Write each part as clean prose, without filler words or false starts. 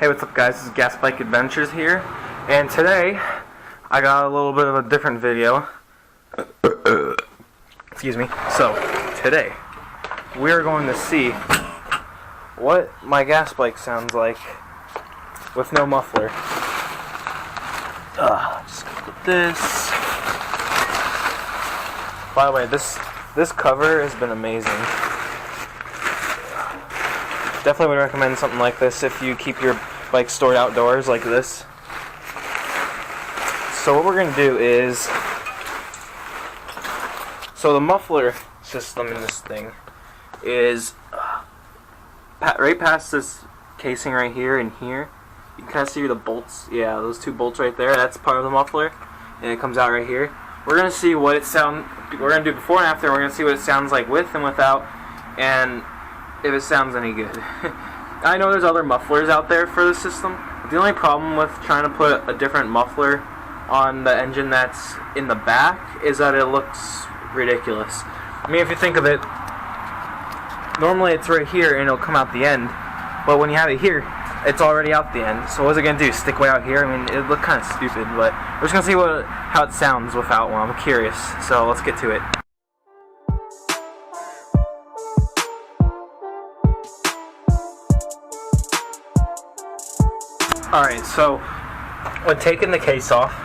Hey, what's up guys, this is Gas Bike Adventures here, and today I got a little bit of a different video. Excuse me. So, today we are going to see what my gas bike sounds like with no muffler. Just go with this. By the way, this cover has been amazing. Definitely would recommend something like this if you keep your bike stored outdoors like this. So what we're going to do is, so the muffler system in this thing is right past this casing right here and here. You can kind of see the bolts, yeah, those two bolts right there, that's part of the muffler, and it comes out right here. We're going to see what it we're going to do before and after, we're going to see what it sounds like with and without, and if it sounds any good. I know there's other mufflers out there for the system. The only problem with trying to put a different muffler on the engine that's in the back is that it looks ridiculous. I mean, if you think of it, normally it's right here and it'll come out the end, but when you have it here, it's already out the end. So what's it going to do, stick way out here? I mean, it look kind of stupid, but we're just going to see how it sounds without one. I'm curious, so let's get to it. Alright, so when taking the case off,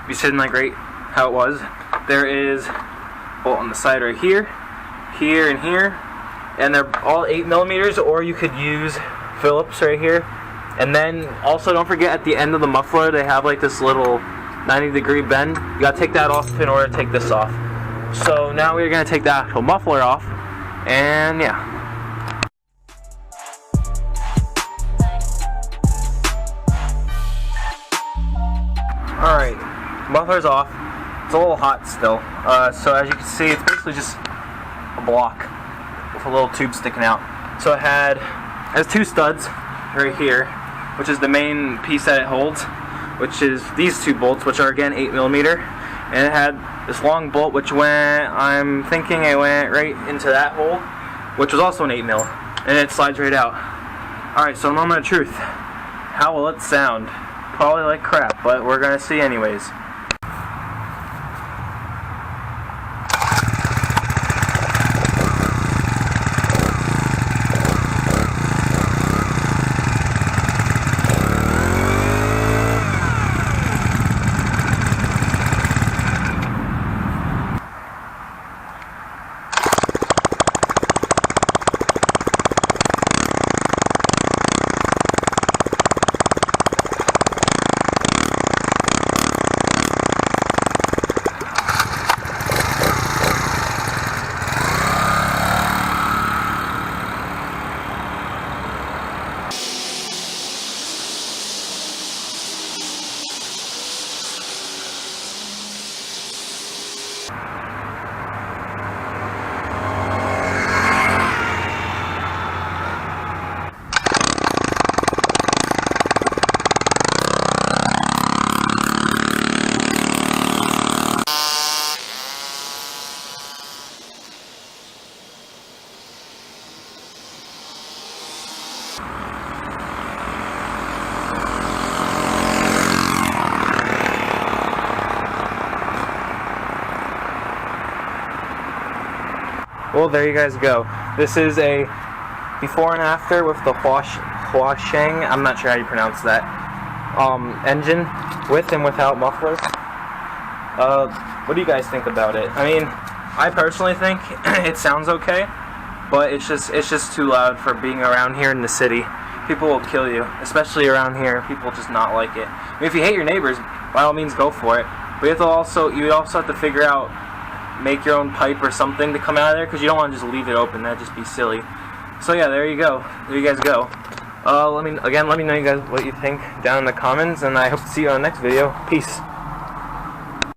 you see like right how it was, there is a bolt on the side right here, here, and here, and they're all 8mm, or you could use Phillips right here. And then also don't forget at the end of the muffler they have like this little 90-degree bend. You gotta take that off in order to take this off. So now we're gonna take the actual muffler off, and yeah. Alright, muffler's off. It's a little hot still. So as you can see, it's basically just a block with a little tube sticking out. So it has two studs right here, which is the main piece that it holds, which is these two bolts, which are again 8mm. And it had this long bolt, which I'm thinking it went right into that hole, which was also an 8mm, and it slides right out. Alright, so moment of truth. How will it sound? Probably like crap, but we're gonna see anyways. Well, there you guys go. This is a before and after with the Huasheng, I'm not sure how you pronounce that, engine, with and without muffler. What do you guys think about it? I mean, I personally think it sounds okay, but it's just too loud for being around here in the city. People will kill you, especially around here. People just not like it. I mean, if you hate your neighbors, by all means go for it. But you also have to figure out, make your own pipe or something to come out of there, because you don't want to just leave it open. That'd just be silly. So yeah, there you go. There you guys go. Let me know you guys what you think down in the comments, and I hope to see you on the next video. Peace.